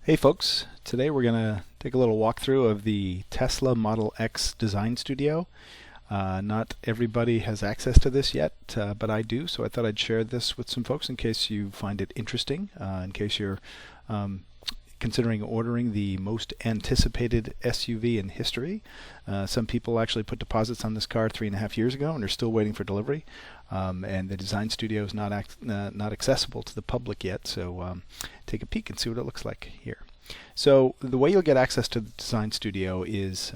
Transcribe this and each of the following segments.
Hey folks, today we're going to take a little walkthrough of the Tesla Model X Design Studio. Not everybody has access to this yet, but I do, so I thought I'd share this with some folks in case you find it interesting, in case you're considering ordering the most anticipated SUV in history. Some people actually put deposits on this car 3.5 years ago and are still waiting for delivery. And the design studio is not accessible to the public yet, so take a peek and see what it looks like here. So the way you'll get access to the design studio is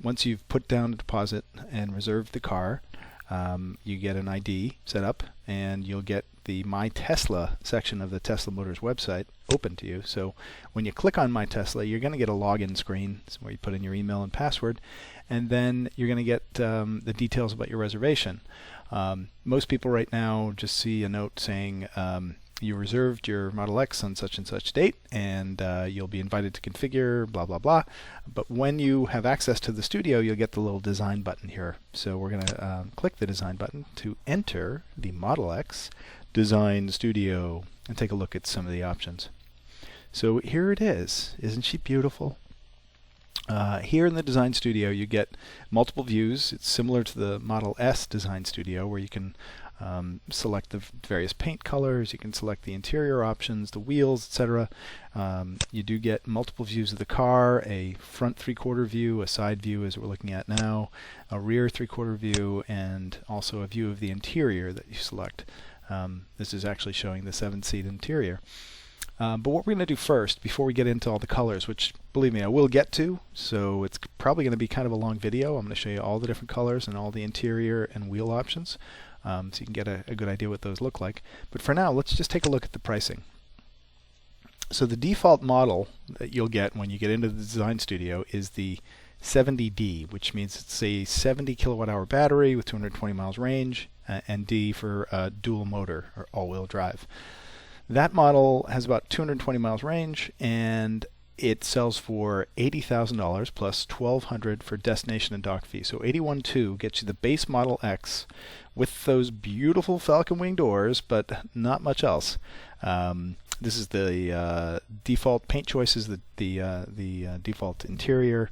once you've put down a deposit and reserved the car, you get an ID set up, and you'll get the My Tesla section of the Tesla Motors website open to you. So when you click on My Tesla, you're going to get a login screen where you put in your email and password, and then you're going to get the details about your reservation. Most people right now just see a note saying you reserved your Model X on such and such date, and you'll be invited to configure, blah, blah, blah. But when you have access to the studio, you'll get the little design button here. So we're going to click the design button to enter the Model X Design Studio and take a look at some of the options. So here it is. Isn't she beautiful? Here in the Design Studio you get multiple views. It's similar to the Model S Design Studio, where you can select the various paint colors, you can select the interior options, the wheels, etc. You do get multiple views of the car, a front three-quarter view, a side view as we're looking at now, a rear three-quarter view, and also a view of the interior that you select. This is actually showing the 7-seat interior. But what we're going to do first, before we get into all the colors, which, believe me, I will get to, so it's probably going to be kind of a long video. I'm going to show you all the different colors and all the interior and wheel options, so you can get a good idea what those look like. But for now, let's just take a look at the pricing. So the default model that you'll get when you get into the Design Studio is the 70D, which means it's a 70 kilowatt hour battery with 220 miles range, and D for dual motor or all-wheel drive. That model has about 220 miles range, and it sells for $80,000 plus $1,200 for destination and dock fee. So $81,200 gets you the base Model X with those beautiful Falcon Wing doors, but not much else. This is the default paint choices, the default interior,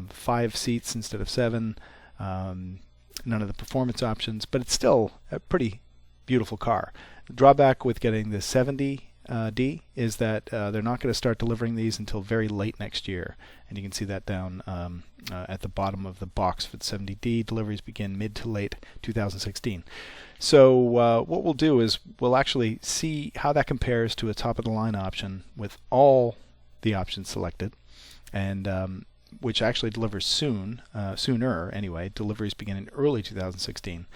5 seats instead of 7, none of the performance options, but it's still a pretty beautiful car. The drawback with getting the 70D is that they're not going to start delivering these until very late next year, and you can see that down at the bottom of the box for the 70D. Deliveries begin mid to late 2016. So what we'll do is we'll actually see how that compares to a top-of-the-line option with all the options selected, and which actually delivers sooner anyway. Deliveries begin in early 2016,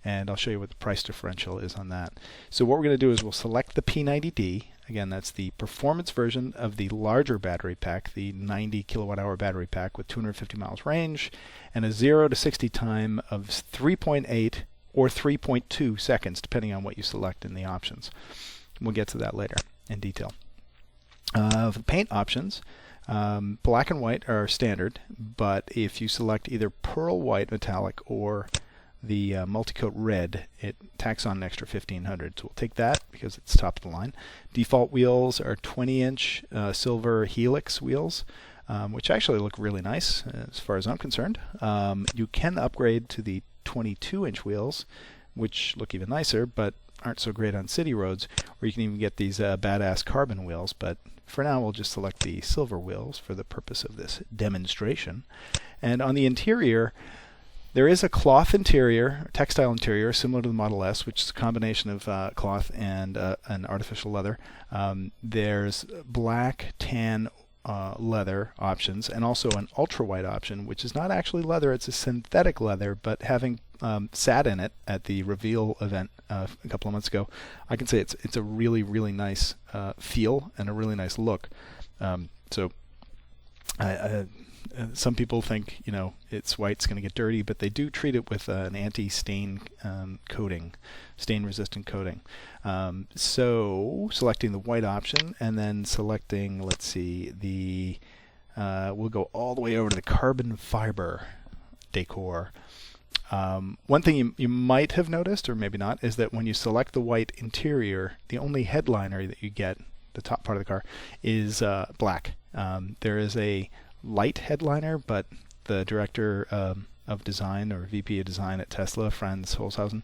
and I'll show you what the price differential is on that. So what we're going to do is we'll select the P90D. Again, that's the performance version of the larger battery pack, the 90 kilowatt hour battery pack with 250 miles range, and a 0 to 60 time of 3.8 or 3.2 seconds, depending on what you select in the options. We'll get to that later in detail. The paint options, black and white are standard, but if you select either pearl white metallic or the multicoat red, it tacks on an extra $1,500. So we'll take that because it's top of the line. Default wheels are 20-inch silver Helix wheels, which actually look really nice as far as I'm concerned. You can upgrade to the 22-inch wheels, which look even nicer, but aren't so great on city roads, or you can even get these badass carbon wheels, but for now we'll just select the silver wheels for the purpose of this demonstration. And on the interior, there is a cloth interior, textile interior, similar to the Model S, which is a combination of cloth and an artificial leather. There's black, tan, leather options, and also an ultra white option, which is not actually leather, it's a synthetic leather, but having sat in it at the reveal event a couple of months ago, I can say it's a really, really nice feel and a really nice look. So some people think, it's white, it's going to get dirty, but they do treat it with an anti-stain coating, stain-resistant coating. So selecting the white option and then selecting, let's see, we'll go all the way over to the carbon fiber decor. One thing you might have noticed, or maybe not, is that when you select the white interior, the only headliner that you get the top part of the car, is black. There is a light headliner, but the director of design, or VP of design at Tesla, Franz Holzhausen,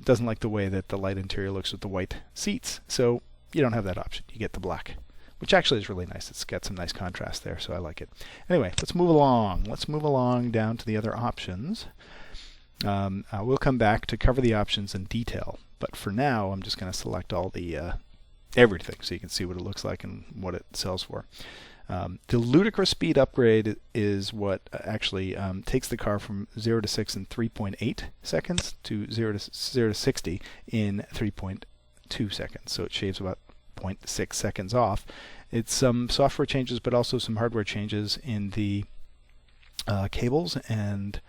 doesn't like the way that the light interior looks with the white seats. So you don't have that option. You get the black, which actually is really nice. It's got some nice contrast there, so I like it. Anyway, let's move along. Let's move along down to the other options. We'll come back to cover the options in detail, but for now I'm just going to select all the everything so you can see what it looks like and what it sells for. The Ludicrous Speed upgrade is what actually takes the car from 0 to 6 in 3.8 seconds to 0 to 60 in 3.2 seconds. So it shaves about 0.6 seconds off. It's some software changes, but also some hardware changes in the cables and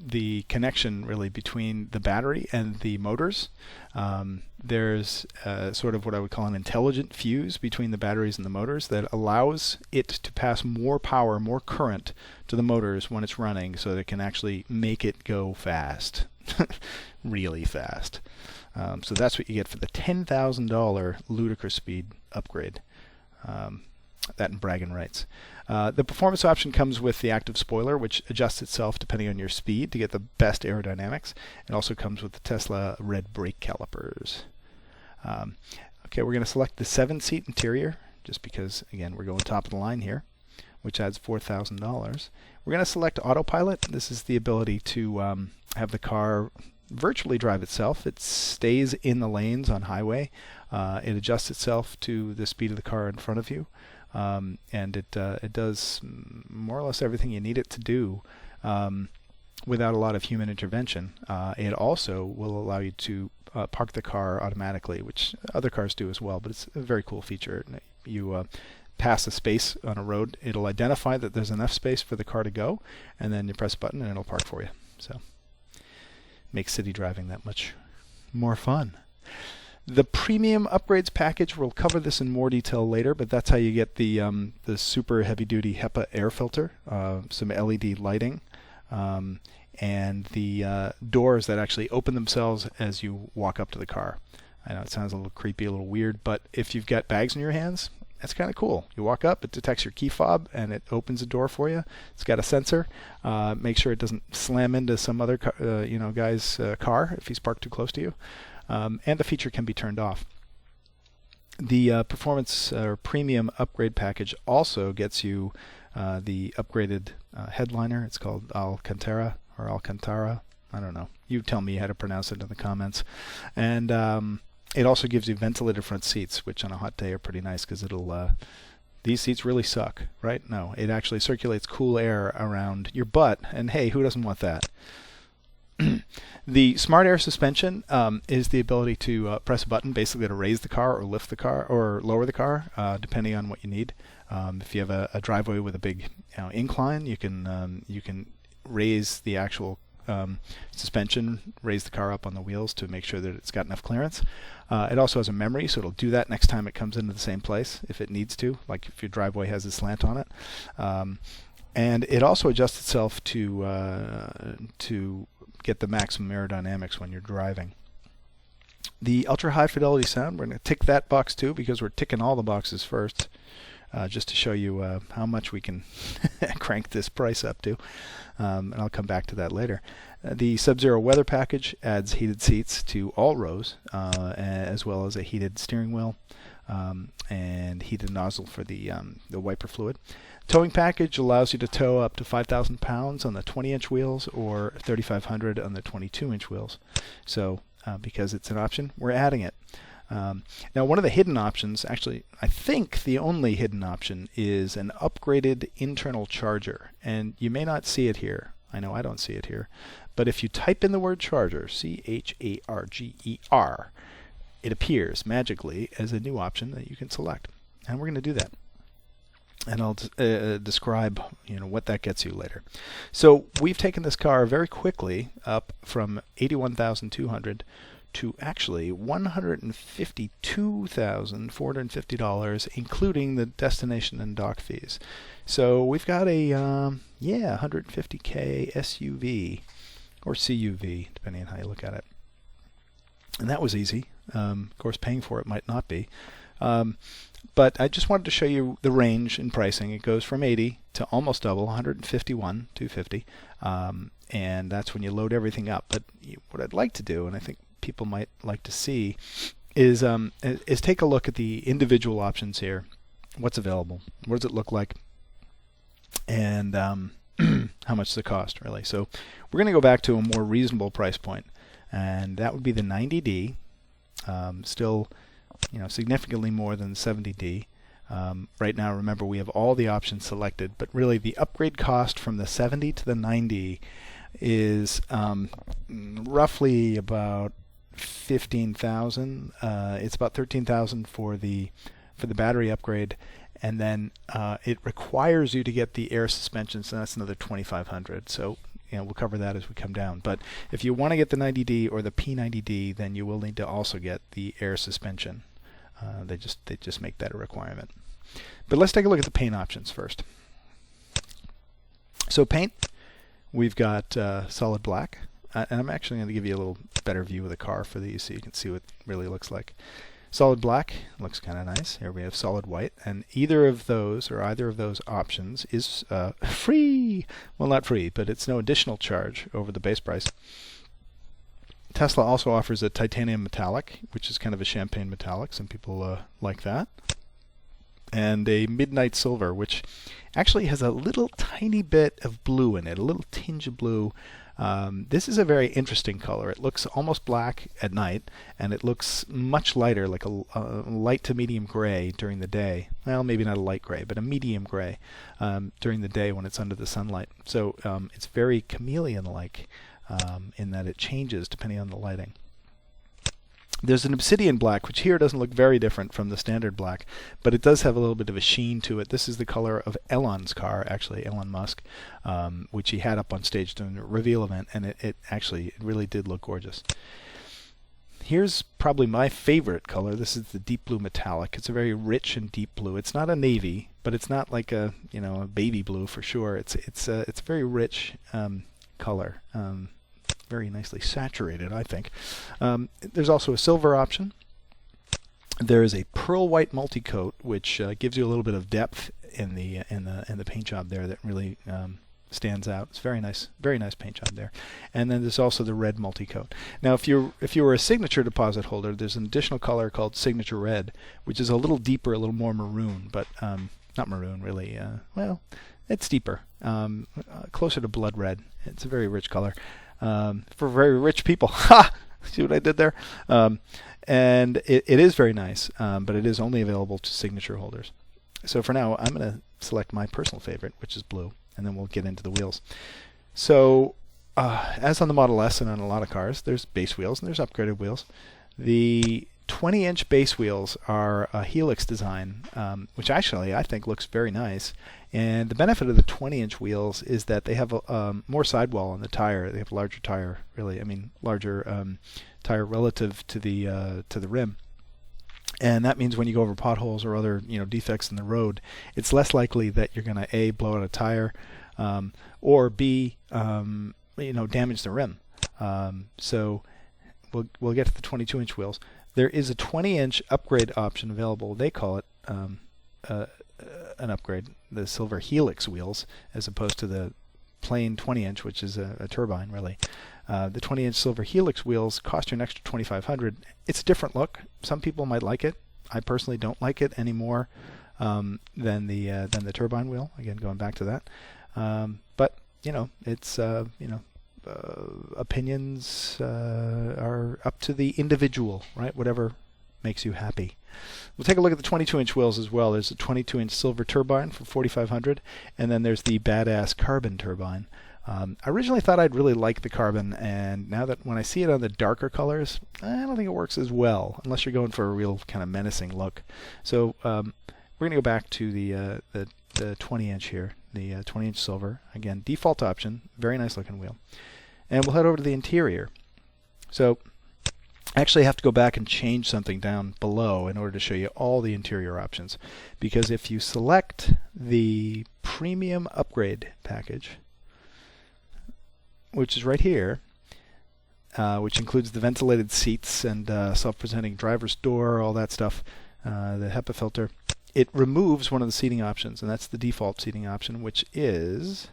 the connection really between the battery and the motors. There's sort of what I would call an intelligent fuse between the batteries and the motors that allows it to pass more power, more current to the motors when it's running, so that it can actually make it go fast, really fast. So that's what you get for the $10,000 Ludicrous Speed upgrade. That and bragging rights. The performance option comes with the active spoiler, which adjusts itself depending on your speed to get the best aerodynamics. It also comes with the Tesla red brake calipers. Okay, we're going to select the 7-seat interior, just because, again, we're going top of the line here, which adds $4,000. We're going to select autopilot. This is the ability to have the car virtually drive itself. It stays in the lanes on highway. It adjusts itself to the speed of the car in front of you. And it does more or less everything you need it to do without a lot of human intervention. It also will allow you to park the car automatically, which other cars do as well, but it's a very cool feature. You pass a space on a road, it'll identify that there's enough space for the car to go, and then you press a button and it'll park for you. So makes city driving that much more fun. The premium upgrades package, we'll cover this in more detail later, but that's how you get the super heavy-duty HEPA air filter, some LED lighting, and the doors that actually open themselves as you walk up to the car. I know it sounds a little creepy, a little weird, but if you've got bags in your hands, that's kind of cool. You walk up, it detects your key fob, and it opens the door for you. It's got a sensor. Make sure it doesn't slam into some other guy's car if he's parked too close to you. And the feature can be turned off. The performance or premium upgrade package also gets you the upgraded headliner. It's called Alcantara or Alcantara. I don't know. You tell me how to pronounce it in the comments. And it also gives you ventilated front seats, which on a hot day are pretty nice because it'll. These seats really suck, right? No, it actually circulates cool air around your butt, and hey, who doesn't want that? The Smart Air suspension is the ability to press a button basically to raise the car or lift the car or lower the car, depending on what you need. If you have a driveway with a big incline, you can raise the actual suspension, raise the car up on the wheels to make sure that it's got enough clearance. It also has a memory, so it'll do that next time it comes into the same place if it needs to, like if your driveway has a slant on it. And it also adjusts itself to get the maximum aerodynamics when you're driving. The ultra high fidelity sound, we're going to tick that box too because we're ticking all the boxes first, just to show you how much we can crank this price up to, and I'll come back to that later. The Sub-Zero weather package adds heated seats to all rows, as well as a heated steering wheel and heated nozzle for the wiper fluid. Towing package allows you to tow up to 5,000 pounds on the 20-inch wheels or 3,500 on the 22-inch wheels. So because it's an option, we're adding it. Now, one of the hidden options, actually, I think the only hidden option, is an upgraded internal charger. And you may not see it here. I know I don't see it here. But if you type in the word charger, C-H-A-R-G-E-R, it appears magically as a new option that you can select. And we're going to do that. And I'll describe what that gets you later. So we've taken this car very quickly up from $81,200 to actually $152,450, including the destination and dock fees. So we've got a 150K SUV or CUV, depending on how you look at it. And that was easy. Of course, paying for it might not be. But I just wanted to show you the range in pricing. It goes from 80 to almost double, 151, 250. And that's when you load everything up. But what I'd like to do, and I think people might like to see, is take a look at the individual options here. What's available? What does it look like? And how much does it cost, really? So we're going to go back to a more reasonable price point, and that would be the 90D. Still, significantly more than the 70D. Right now, remember, we have all the options selected, but really the upgrade cost from the 70 to the 90 is roughly about 15,000. It's about 13,000 for the battery upgrade, and then it requires you to get the air suspension, so that's another 2,500. So we'll cover that as we come down. But if you want to get the 90D or the P90D, then you will need to also get the air suspension. They just make that a requirement. But let's take a look at the paint options first. So paint, we've got solid black. And I'm actually going to give you a little better view of the car for these so you can see what it really looks like. Solid black looks kind of nice. Here we have solid white, and either of those options is free. Well, not free, but it's no additional charge over the base price. Tesla also offers a titanium metallic, which is kind of a champagne metallic. Some people like that. And a midnight silver, which actually has a little tiny bit of blue in it, a little tinge of blue. This is a very interesting color. It looks almost black at night, and it looks much lighter, like a light to medium gray during the day. Well, maybe not a light gray, but a medium gray during the day when it's under the sunlight. So it's very chameleon-like in that it changes depending on the lighting. There's an obsidian black, which here doesn't look very different from the standard black, but it does have a little bit of a sheen to it. This is the color of Elon's car, actually, Elon Musk, which he had up on stage during the reveal event, and it really did look gorgeous. Here's probably my favorite color. This is the deep blue metallic. It's a very rich and deep blue. It's not a navy, but it's not like a baby blue for sure. It's a very rich color. Very nicely saturated, I think. There's also a silver option. There is a pearl white multi-coat, which gives you a little bit of depth in the paint job there that really stands out. It's very nice paint job there. And then there's also the red multi-coat. Now, if you were a signature deposit holder, there's an additional color called signature red, which is a little deeper, a little more maroon, but not maroon really. Well, it's deeper, closer to blood red. It's a very rich color. For very rich people. Ha! See what I did there? And it is very nice, but it is only available to signature holders. So for now, I'm going to select my personal favorite, which is blue, and then we'll get into the wheels. So as on the Model S and on a lot of cars, there's base wheels and there's upgraded wheels. The 20-inch base wheels are a Helix design, which actually I think looks very nice. And the benefit of the 20-inch wheels is that they have more sidewall on the tire. They have a larger tire, really. I mean, larger tire relative to the rim. And that means when you go over potholes or other defects in the road, it's less likely that you're going to A, blow out a tire, or B, damage the rim. So we'll get to the 22-inch wheels. There is a 20-inch upgrade option available. They call it an upgrade, the silver Helix wheels, as opposed to the plain 20-inch, which is a turbine, really. The 20-inch silver Helix wheels cost you an extra $2,500. It's a different look. Some people might like it. I personally don't like it any more than the turbine wheel. Again, going back to that. But it's opinions are up to the individual, right? Whatever makes you happy. We'll take a look at the 22-inch wheels as well. There's a 22-inch silver turbine for $4,500, and then there's the badass carbon turbine. I originally thought I'd really like the carbon, and now that when I see it on the darker colors, I don't think it works as well, unless you're going for a real kind of menacing look. So we're going to go back to the 20-inch here, the 20-inch silver. Again, default option, very nice looking wheel. And we'll head over to the interior. So I actually have to go back and change something down below in order to show you all the interior options. Because if you select the premium upgrade package, which is right here, which includes the ventilated seats and self-presenting driver's door, all that stuff, the HEPA filter, it removes one of the seating options, and that's the default seating option, which is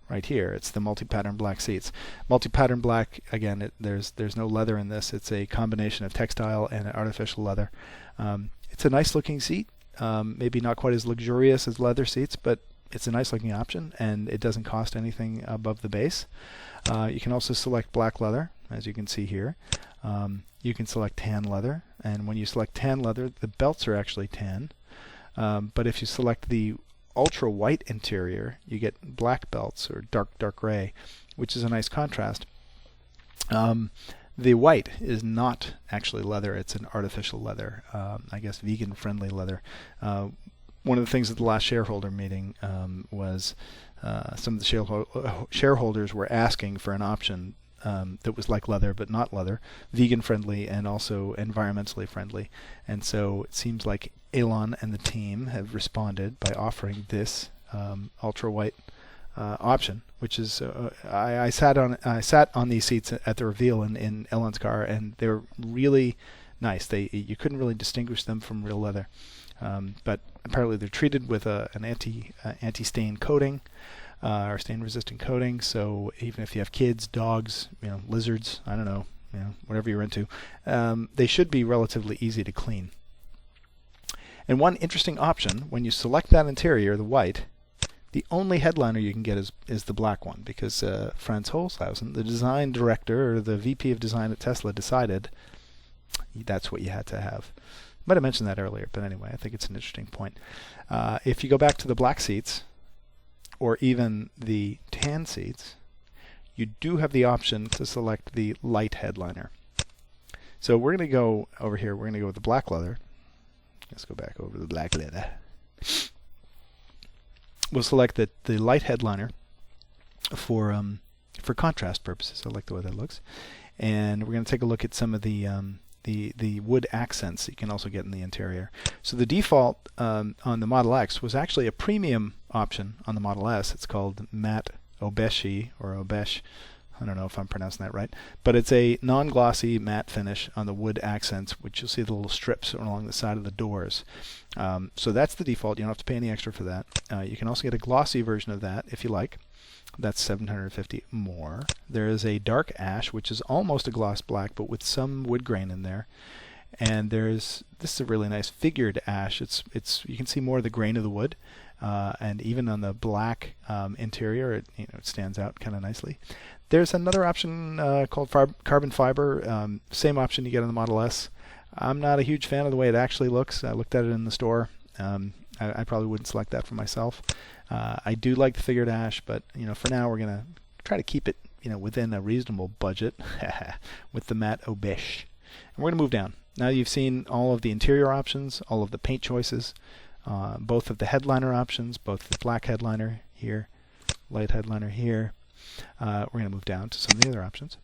right here. It's the multi-pattern black seats. Multi-pattern black, again, there's no leather in this. It's a combination of textile and artificial leather. It's a nice looking seat. Maybe not quite as luxurious as leather seats, but it's a nice looking option, and it doesn't cost anything above the base. You can also select black leather, as you can see here. You can select tan leather, and when you select tan leather, the belts are actually tan. But if you select the ultra white interior, you get black belts, or dark gray, which is a nice contrast. The white is not actually leather, it's an artificial leather, I guess vegan friendly leather. One of the things at the last shareholder meeting was some of the shareholders were asking for an option that was like leather but not leather, vegan friendly and also environmentally friendly. And so it seems like Elon and the team have responded by offering this ultra white option, which is I sat on these seats at the reveal in Elon's car, and they were really nice. You couldn't really distinguish them from real leather, but apparently they're treated with an anti-stain coating. Or stain-resistant coating, so even if you have kids, dogs, lizards, I don't know, whatever you're into, they should be relatively easy to clean. And one interesting option, when you select that interior, the white, the only headliner you can get is the black one, because Franz Holzhausen, the design director or the VP of design at Tesla, decided that's what you had to have. Might have mentioned that earlier, but anyway, I think it's an interesting point. If you go back to the black seats, or even the tan seats, you do have the option to select the light headliner. So we're going to go over here. We're going to go with the black leather. Let's go back over to the black leather. We'll select the light headliner for contrast purposes. I like the way that looks. And we're going to take a look at some of the wood accents that you can also get in the interior. So the default on the Model X was actually a premium option on the Model S. It's called Matte Obeshi, or Obesh. I don't know if I'm pronouncing that right. But it's a non-glossy matte finish on the wood accents, which you'll see the little strips along the side of the doors. So that's the default. You don't have to pay any extra for that. You can also get a glossy version of that if you like. That's $750 more. There is a dark ash, which is almost a gloss black, but with some wood grain in there. And this is a really nice figured ash. You can see more of the grain of the wood, and even on the black interior, it stands out kind of nicely. There's another option called carbon fiber. Same option you get on the Model S. I'm not a huge fan of the way it actually looks. I looked at it in the store. I probably wouldn't select that for myself. I do like the figured ash, but for now we're gonna try to keep it within a reasonable budget with the matte Obesh. And we're gonna move down. Now you've seen all of the interior options, all of the paint choices, both of the headliner options, both the black headliner here, light headliner here. We're gonna move down to some of the other options.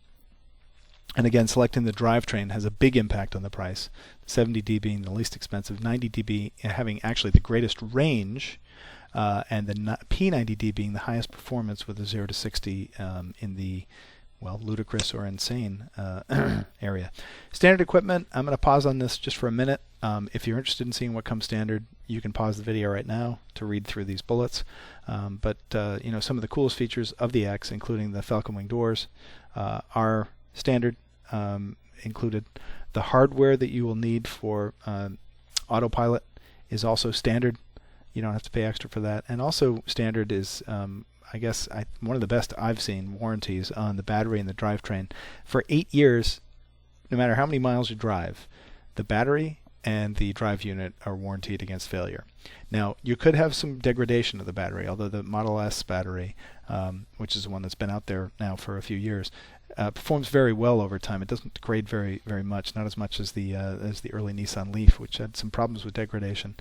And again, selecting the drivetrain has a big impact on the price. 70D being the least expensive, 90dB having actually the greatest range, and the P90D being the highest performance with a 0 to 60 in the ludicrous or insane area. Standard equipment, I'm going to pause on this just for a minute. If you're interested in seeing what comes standard, you can pause the video right now to read through these bullets. But some of the coolest features of the X, including the Falcon Wing doors, are standard. Included. The hardware that you will need for autopilot is also standard. You don't have to pay extra for that. And also standard is, I guess, one of the best I've seen warranties on the battery and the drivetrain. For 8 years, no matter how many miles you drive, the battery and the drive unit are warranted against failure. Now, you could have some degradation of the battery, although the Model S battery, which is the one that's been out there now for a few years, performs very well over time. It doesn't degrade very much, not as much as the early Nissan Leaf, which had some problems with degradation.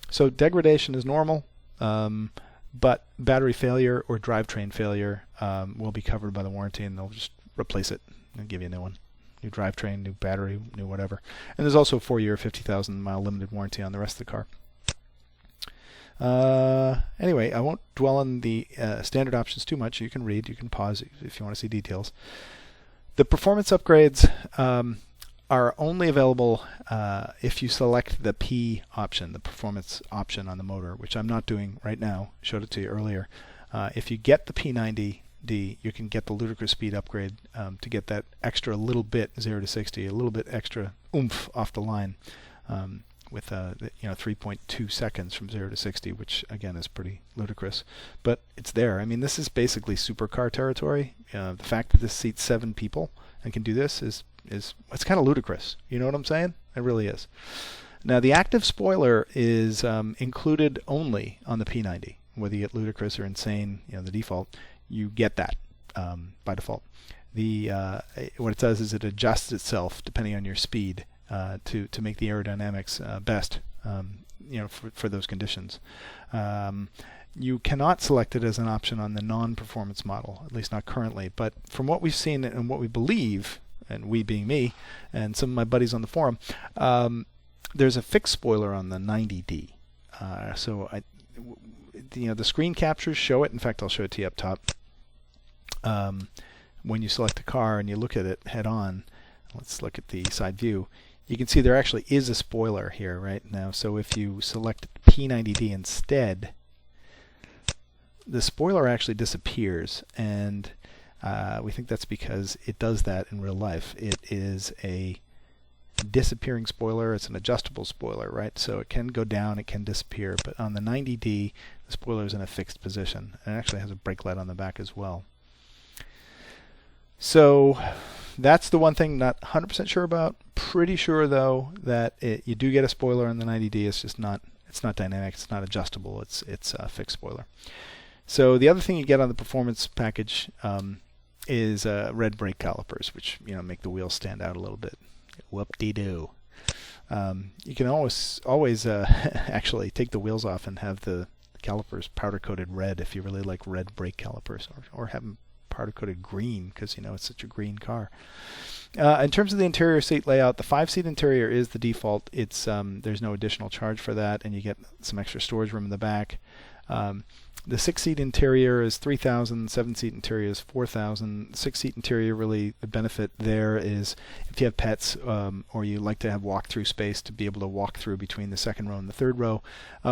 So degradation is normal, but battery failure or drivetrain failure will be covered by the warranty, and they'll just replace it and give you a new one. New drivetrain, new battery, new whatever. And there's also a 4-year, 50,000 mile limited warranty on the rest of the car. Anyway, I won't dwell on the standard options too much. You can read, you can pause if you want to see details. The performance upgrades are only available if you select the P option, the performance option on the motor, which I'm not doing right now. I showed it to you earlier. If you get the P90D, you can get the ludicrous speed upgrade to get that extra little bit 0 to 60, a little bit extra oomph off the line with 3.2 seconds from 0 to 60, which again is pretty ludicrous, but it's there. I mean, this is basically supercar territory. The fact that this seats 7 people and can do this is it's kind of ludicrous. You know what I'm saying? It really is. Now the active spoiler is included only on the P90. Whether you get ludicrous or insane, the default, you get that by default. What it does is it adjusts itself depending on your speed to make the aerodynamics best, for those conditions. You cannot select it as an option on the non-performance model, at least not currently. But from what we've seen and what we believe, and we being me and some of my buddies on the forum, there's a fixed spoiler on the 90D. The screen captures show it. In fact, I'll show it to you up top. When you select a car and you look at it head on, let's look at the side view. You can see there actually is a spoiler here right now. So if you select P90D instead, the spoiler actually disappears, and we think that's because it does that in real life. It is a disappearing spoiler. It's an adjustable spoiler, right? So it can go down, it can disappear, but on the 90D, the spoiler is in a fixed position. And it actually has a brake light on the back as well. So that's the one thing not 100% sure about. Pretty sure though that you do get a spoiler on the 90D. It's just not dynamic. It's not adjustable. It's a fixed spoiler. So the other thing you get on the performance package is red brake calipers, which make the wheels stand out a little bit. Whoop-de-doo. You can always actually take the wheels off and have the calipers powder coated red if you really like red brake calipers, or have them powder coated green because it's such a green car. In terms of the interior seat layout, the 5-seat interior is the default. It's there's no additional charge for that, and you get some extra storage room in the back. The 6-seat interior is $3,000, 7-seat interior is $4,000. 6-seat interior, really the benefit there is if you have pets or you like to have walk-through space to be able to walk through between the second row and the third row,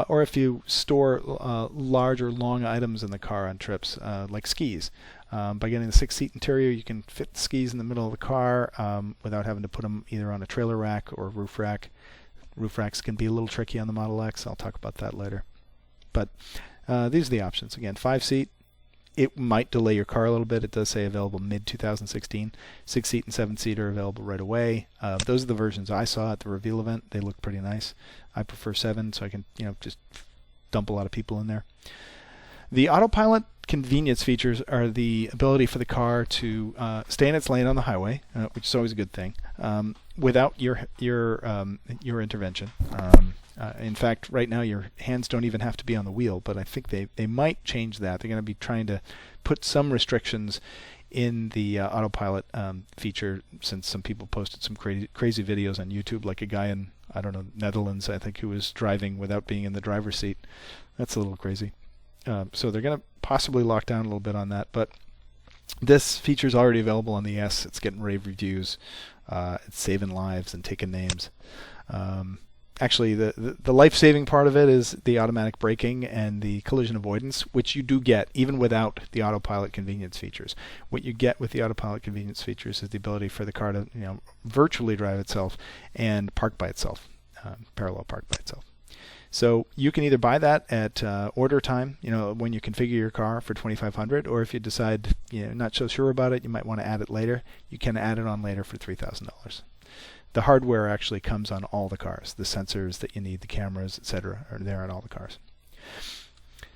or if you store large or long items in the car on trips, like skis. By getting the 6-seat interior, you can fit the skis in the middle of the car without having to put them either on a trailer rack or roof rack. Roof racks can be a little tricky on the Model X. I'll talk about that later. But these are the options. Again, 5-seat. It might delay your car a little bit. It does say available mid-2016. 6-seat and 7-seat are available right away. Those are the versions I saw at the reveal event. They look pretty nice. I prefer 7, so I can just dump a lot of people in there. The autopilot convenience features are the ability for the car to stay in its lane on the highway, which is always a good thing, without your intervention. In fact, right now your hands don't even have to be on the wheel, but I think they might change that. They're going to be trying to put some restrictions in the autopilot feature, since some people posted some crazy videos on YouTube, like a guy in, I don't know, Netherlands, I think, who was driving without being in the driver's seat. That's a little crazy. So they're going to possibly lock down a little bit on that, but this feature is already available on the S. It's getting rave reviews. It's saving lives and taking names. Actually, the life-saving part of it is the automatic braking and the collision avoidance, which you do get even without the autopilot convenience features. What you get with the autopilot convenience features is the ability for the car to virtually drive itself and park by itself, parallel park by itself. So you can either buy that at order time, when you configure your car for $2,500, or if you decide not so sure about it, you might want to add it later. You can add it on later for $3,000. The hardware actually comes on all the cars. The sensors that you need, the cameras, etc., are there on all the cars.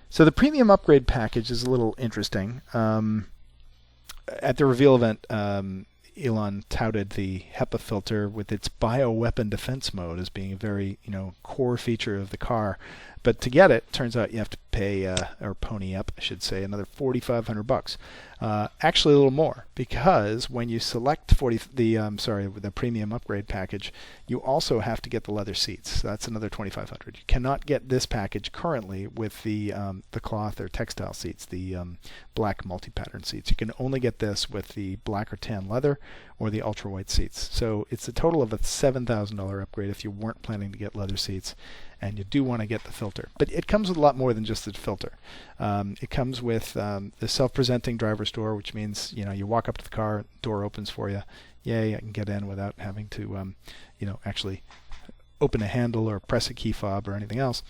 So the premium upgrade package is a little interesting. At the reveal event, Elon touted the HEPA filter with its bioweapon defense mode as being a very core feature of the car. But to get it, turns out you have to pay or pony up, I should say, another $4,500. Actually, a little more, because when you select the premium upgrade package, you also have to get the leather seats. So that's another $2,500. You cannot get this package currently with the cloth or textile seats, the black multi-pattern seats. You can only get this with the black or tan leather or the ultra white seats. So it's a total of a $7,000 upgrade if you weren't planning to get leather seats, and you do want to get the filter. But it comes with a lot more than just the filter. It comes with the self-presenting driver's door, which means you walk up to the car, door opens for you. Yay, I can get in without having to actually open a handle or press a key fob or anything else.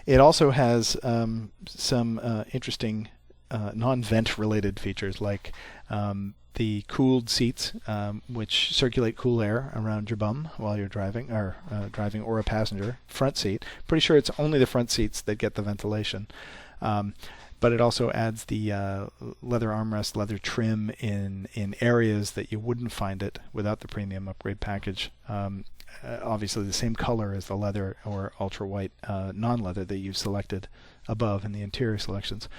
It also has some interesting non-vent related features, like the cooled seats, which circulate cool air around your bum while you're driving, or a passenger front seat. Pretty sure it's only the front seats that get the ventilation. But it also adds the leather armrest, leather trim in areas that you wouldn't find it without the premium upgrade package. Obviously the same color as the leather or ultra white non-leather that you've selected above in the interior selections.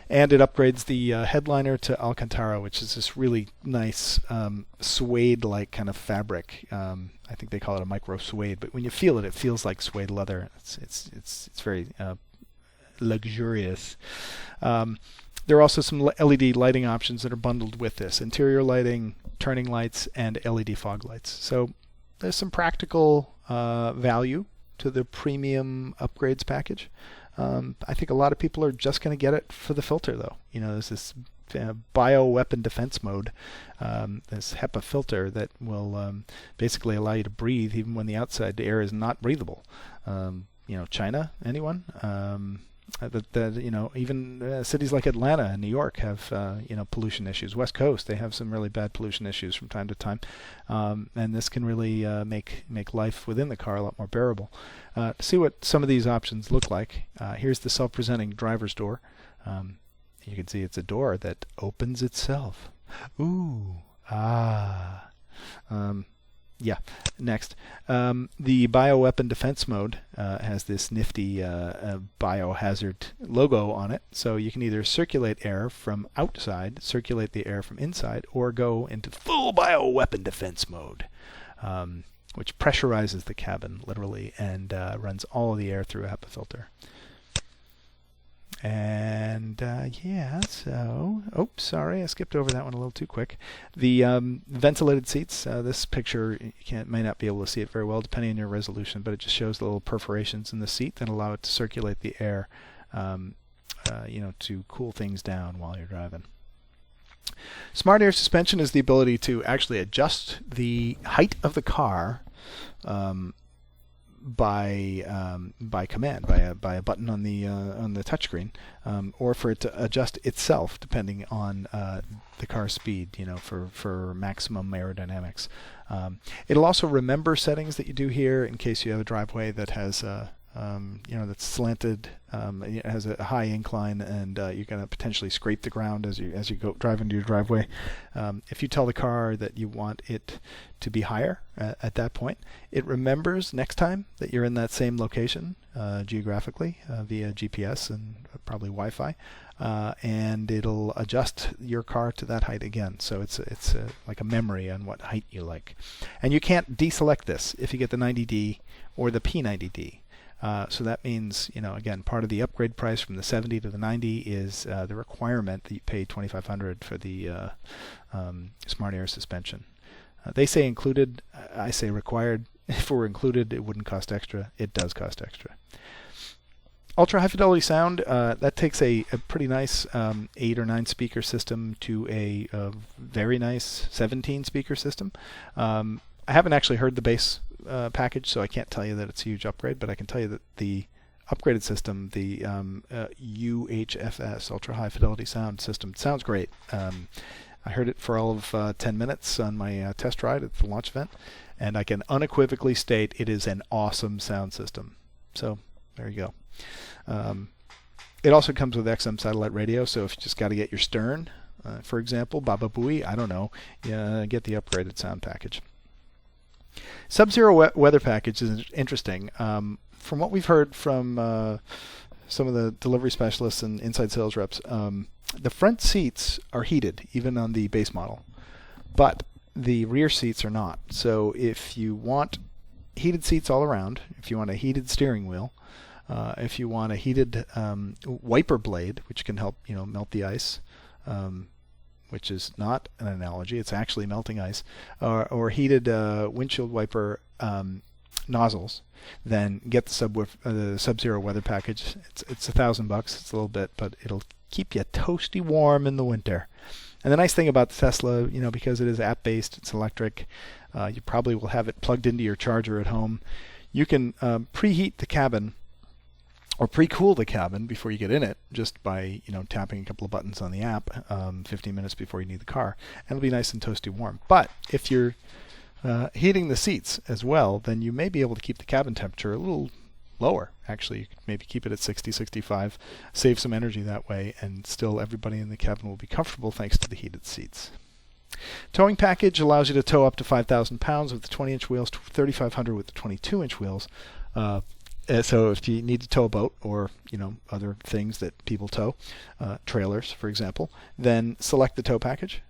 And it upgrades the headliner to Alcantara, which is this really nice suede-like kind of fabric. I think they call it a micro suede, but when you feel it, it feels like suede leather. It's very luxurious. There are also some LED lighting options that are bundled with this: interior lighting, turning lights, and LED fog lights. So there's some practical value to the premium upgrades package. I think a lot of people are just going to get it for the filter, though. There's this bioweapon defense mode, this HEPA filter that will basically allow you to breathe even when the outside air is not breathable. China, anyone? Even cities like Atlanta and New York have pollution issues. West Coast, they have some really bad pollution issues from time to time, and this can really make life within the car a lot more bearable. To see what some of these options look like, here's the self-presenting driver's door. You can see it's a door that opens itself. Ooh, ah. Yeah, next. The bioweapon defense mode has this nifty biohazard logo on it, so you can either circulate air from outside, circulate the air from inside, or go into full bioweapon defense mode, which pressurizes the cabin, literally, and runs all of the air through a HEPA filter. And sorry, I skipped over that one a little too quick. The ventilated seats, this picture, you may not be able to see it very well depending on your resolution, but it just shows the little perforations in the seat that allow it to circulate the air, to cool things down while you're driving. Smart Air suspension is the ability to actually adjust the height of the car by command, by a button on the touchscreen, or for it to adjust itself depending on the car speed, for maximum aerodynamics. It'll also remember settings that you do here in case you have a driveway that has that's slanted, it has a high incline, and you're going to potentially scrape the ground as you go drive into your driveway. If you tell the car that you want it to be higher at that point, it remembers next time that you're in that same location geographically via GPS and probably Wi-Fi, and it'll adjust your car to that height again. So it's like a memory on what height you like. And you can't deselect this if you get the 90D or the P90D. So that means, again, part of the upgrade price from the 70 to the 90 is the requirement that you pay $2,500 for the Smart Air suspension. They say included. I say required. If it were included, it wouldn't cost extra. It does cost extra. Ultra high fidelity sound, that takes a pretty nice 8 or 9 speaker system to a very nice 17 speaker system. I haven't actually heard the bass package, so I can't tell you that it's a huge upgrade, but I can tell you that the upgraded system, the UHFS, Ultra High Fidelity Sound System, sounds great. I heard it for all of 10 minutes on my test ride at the launch event, and I can unequivocally state it is an awesome sound system. So there you go. It also comes with XM satellite radio, so if you just got to get your Stern, for example, Baba Booey, I don't know, get the upgraded sound package. Sub-Zero weather package is interesting. From what we've heard from some of the delivery specialists and inside sales reps, the front seats are heated, even on the base model, but the rear seats are not. So if you want heated seats all around, if you want a heated steering wheel, if you want a heated wiper blade, which can help melt the ice, which is not an analogy, it's actually melting ice, or heated windshield wiper nozzles, then get the Sub-Zero weather package. It's $1,000. It's a little bit, but it'll keep you toasty warm in the winter. And the nice thing about the Tesla, because it is app-based, it's electric, you probably will have it plugged into your charger at home. You can preheat the cabin or pre-cool the cabin before you get in it, just by tapping a couple of buttons on the app 15 minutes before you need the car, and it'll be nice and toasty warm. But if you're heating the seats as well, then you may be able to keep the cabin temperature a little lower. Actually, you could maybe keep it at 60, 65, save some energy that way, and still everybody in the cabin will be comfortable thanks to the heated seats. Towing package allows you to tow up to 5,000 pounds with the 20-inch wheels, 3,500 with the 22-inch wheels. So if you need to tow a boat or other things that people tow, trailers for example, then select the tow package.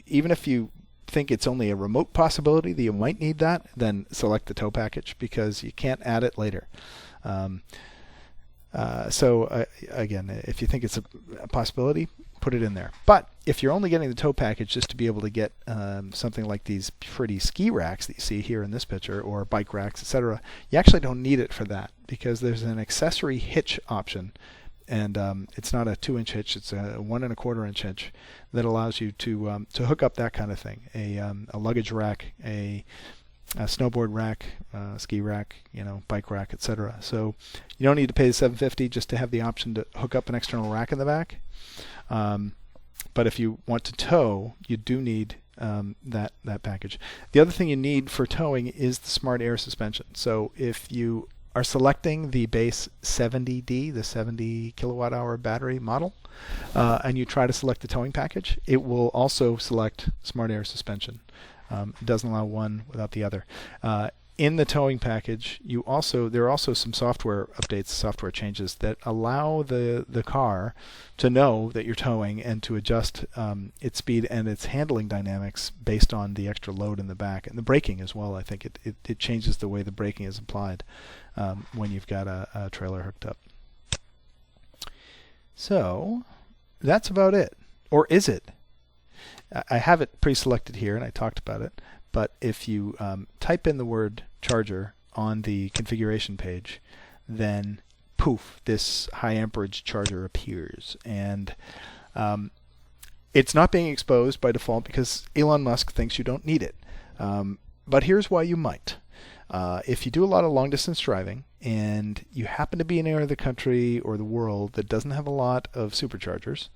Even if you think it's only a remote possibility that you might need that, then select the tow package, because you can't add it later. Again, if you think it's a possibility, put it in there. But if you're only getting the tow package just to be able to get something like these pretty ski racks that you see here in this picture, or bike racks, etc., you actually don't need it for that, because there's an accessory hitch option. And it's not a 2-inch hitch; it's a 1 1/4-inch hitch that allows you to hook up that kind of thing, a luggage rack, a snowboard rack, ski rack, bike rack, etc. So you don't need to pay the $750 just to have the option to hook up an external rack in the back. But if you want to tow, you do need that package. The other thing you need for towing is the Smart Air suspension. So if you are selecting the base 70D, the 70 kilowatt hour battery model, and you try to select the towing package, it will also select Smart Air suspension. It doesn't allow one without the other. In the towing package, there are also some software updates, software changes that allow the car to know that you're towing and to adjust its speed and its handling dynamics based on the extra load in the back, and the braking as well. I think it changes the way the braking is applied when you've got a trailer hooked up. So that's about it. Or is it? I have it pre-selected here, and I talked about it. But if you type in the word charger on the configuration page, then poof, this high amperage charger appears. And it's not being exposed by default because Elon Musk thinks you don't need it. But here's why you might. If you do a lot of long distance driving and you happen to be in an area of the country or the world that doesn't have a lot of superchargers,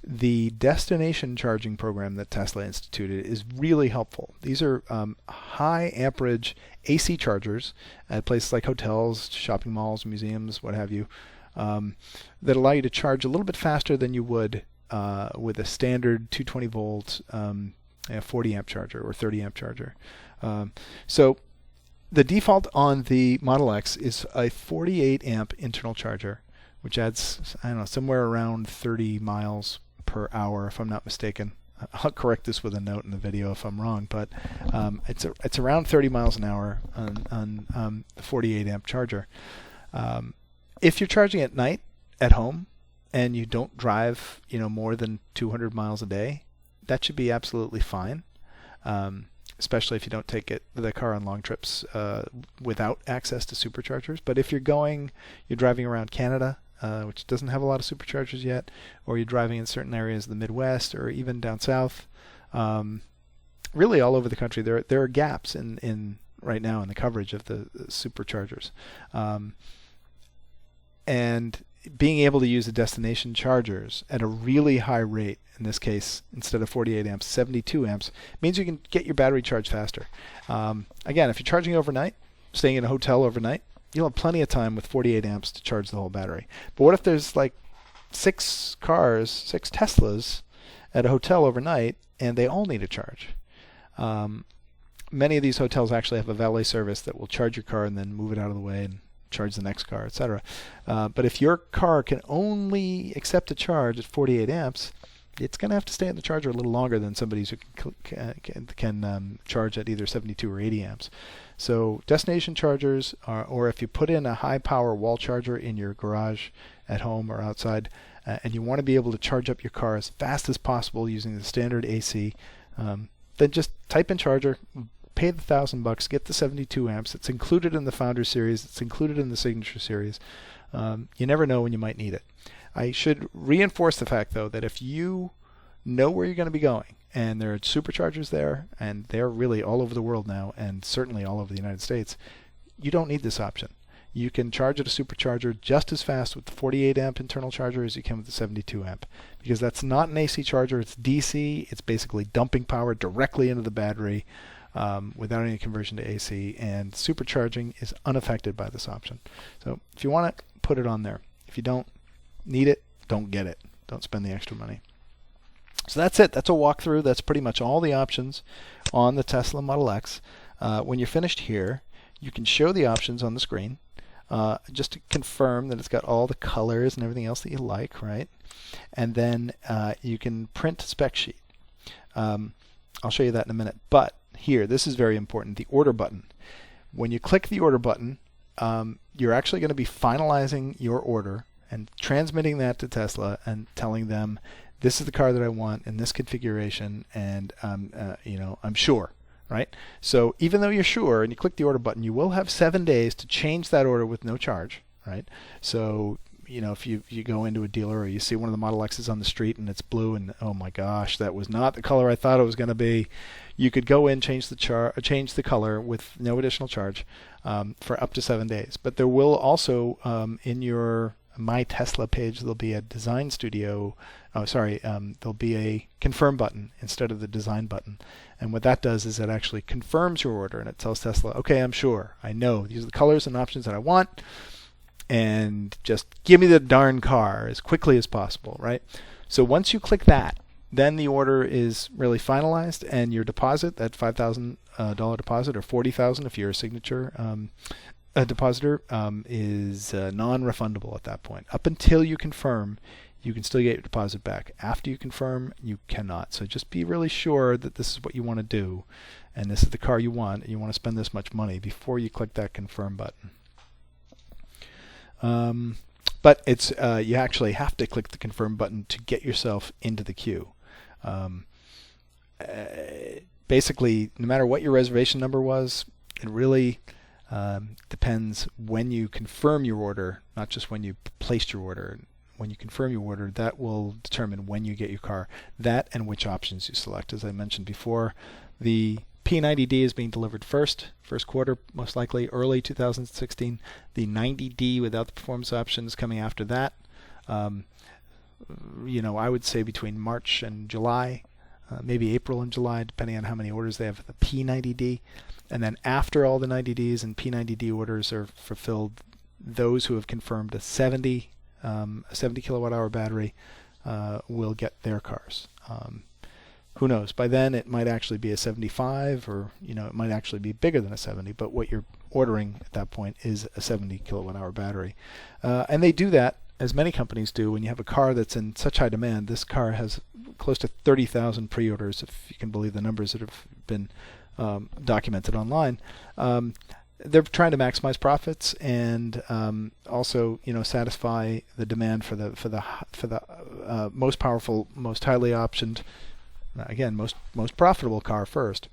the destination charging program that Tesla instituted is really helpful. These are high amperage AC chargers at places like hotels, shopping malls, museums, what have you, that allow you to charge a little bit faster than you would with a standard 220 volt 40 amp charger or 30 amp charger. So the default on the Model X is a 48 amp internal charger, which adds, somewhere around 30 miles per hour, if I'm not mistaken. I'll correct this with a note in the video if I'm wrong, but it's around 30 miles an hour on the 48 amp charger. If you're charging at night at home and you don't drive, more than 200 miles a day, that should be absolutely fine. Especially if you don't take the car on long trips without access to superchargers. But if you're driving around Canada, which doesn't have a lot of superchargers yet, or you're driving in certain areas of the Midwest or even down south, really all over the country, there are gaps in right now in the coverage of the superchargers. And being able to use the destination chargers at a really high rate, in this case, instead of 48 amps, 72 amps, means you can get your battery charged faster. Again, if you're charging overnight, staying in a hotel overnight, you'll have plenty of time with 48 amps to charge the whole battery. But what if there's like 6 Teslas at a hotel overnight, and they all need a charge? Many of these hotels actually have a valet service that will charge your car and then move it out of the way and charge the next car, etc. But if your car can only accept a charge at 48 amps, it's going to have to stay in the charger a little longer than somebody who can charge at either 72 or 80 amps. So destination chargers, or if you put in a high power wall charger in your garage at home or outside, and you want to be able to charge up your car as fast as possible using the standard AC, then just type in charger, pay the $1,000, get the 72 amps. It's included in the Founder series. It's included in the Signature series. You never know when you might need it. I should reinforce the fact, though, that if you know where you're going to be going, and there are superchargers there, and they're really all over the world now, and certainly all over the United States, you don't need this option. You can charge at a supercharger just as fast with the 48 amp internal charger as you can with the 72 amp, because that's not an AC charger, it's DC. It's basically dumping power directly into the battery without any conversion to AC, and supercharging is unaffected by this option. So if you want it, put it on there. If you don't need it, don't get it. Don't spend the extra money. So that's it. That's a walkthrough. That's pretty much all the options on the Tesla Model X. When you're finished here, you can show the options on the screen just to confirm that it's got all the colors and everything else that you like, right? And then you can print a spec sheet. I'll show you that in a minute. But here, this is very important, the order button. When you click the order button, you're actually going to be finalizing your order and transmitting that to Tesla and telling them, this is the car that I want in this configuration, and I'm sure, right? So even though you're sure and you click the order button, you will have 7 days to change that order with no charge, right? So if you go into a dealer or you see one of the Model X's on the street and it's blue and oh my gosh, that was not the color I thought it was going to be, you could go in, change the color with no additional charge for up to 7 days. But there will also in your My Tesla page, there'll be a design studio. There'll be a confirm button instead of the design button. And what that does is it actually confirms your order, and it tells Tesla, okay, I'm sure, I know these are the colors and options that I want, and just give me the darn car as quickly as possible, right? So once you click that, then the order is really finalized, and your deposit, that $5,000 deposit, or $40,000 if you're a signature depositor, is non-refundable at that point. Up until you confirm, you can still get your deposit back. After you confirm, you cannot. So just be really sure that this is what you want to do, and this is the car you want, and you want to spend this much money before you click that confirm button. But it's you actually have to click the confirm button to get yourself into the queue. Basically, no matter what your reservation number was, it really depends when you confirm your order, not just when you placed your order. When you confirm your order, that will determine when you get your car. That and which options you select. As I mentioned before, the P90D is being delivered first quarter, most likely early 2016. The 90D without the performance options coming after that. I would say between March and July, maybe April and July, depending on how many orders they have for the P90D. And then after all the 90Ds and P90D orders are fulfilled, those who have confirmed a 70 kilowatt hour battery will get their cars. Who knows? By then it might actually be a 75, or it might actually be bigger than a 70. But what you're ordering at that point is a 70 kilowatt hour battery, and they do that, as many companies do. When you have a car that's in such high demand, this car has close to 30,000 pre-orders, if you can believe the numbers that have been documented online. They're trying to maximize profits and also, satisfy the demand for the most powerful, most highly optioned, again, most profitable car first.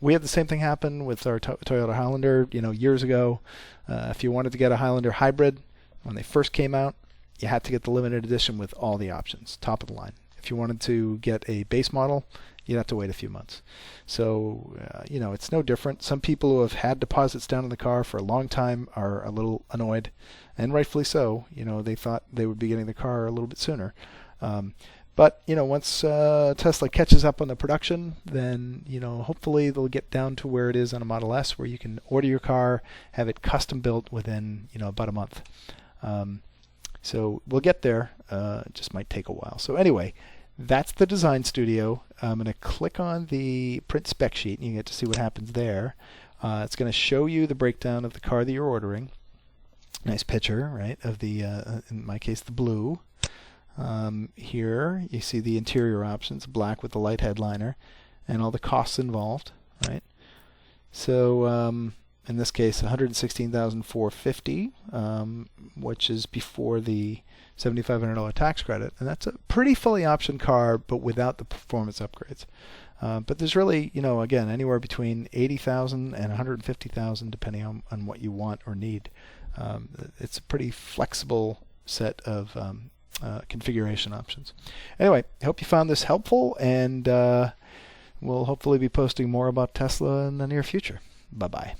We had the same thing happen with our Toyota Highlander, years ago. If you wanted to get a Highlander hybrid, when they first came out, you had to get the limited edition with all the options, top of the line. If you wanted to get a base model, you'd have to wait a few months. So, it's no different. Some people who have had deposits down in the car for a long time are a little annoyed, and rightfully so. They thought they would be getting the car a little bit sooner. But, once Tesla catches up on the production, then, hopefully they'll get down to where it is on a Model S, where you can order your car, have it custom built within, about a month. So we'll get there. It just might take a while. So anyway, that's the Design Studio. I'm going to click on the print spec sheet, and you get to see what happens there. It's going to show you the breakdown of the car that you're ordering. Nice picture, right, of the, in my case, the blue. Here you see the interior options, black with the light headliner, and all the costs involved, right? So in this case, $116,450, which is before the $7,500 tax credit, and that's a pretty fully optioned car, but without the performance upgrades. But there's really, again, anywhere between $80,000 and $150,000, depending on what you want or need. It's a pretty flexible set of configuration options. Anyway, I hope you found this helpful, and we'll hopefully be posting more about Tesla in the near future. Bye-bye.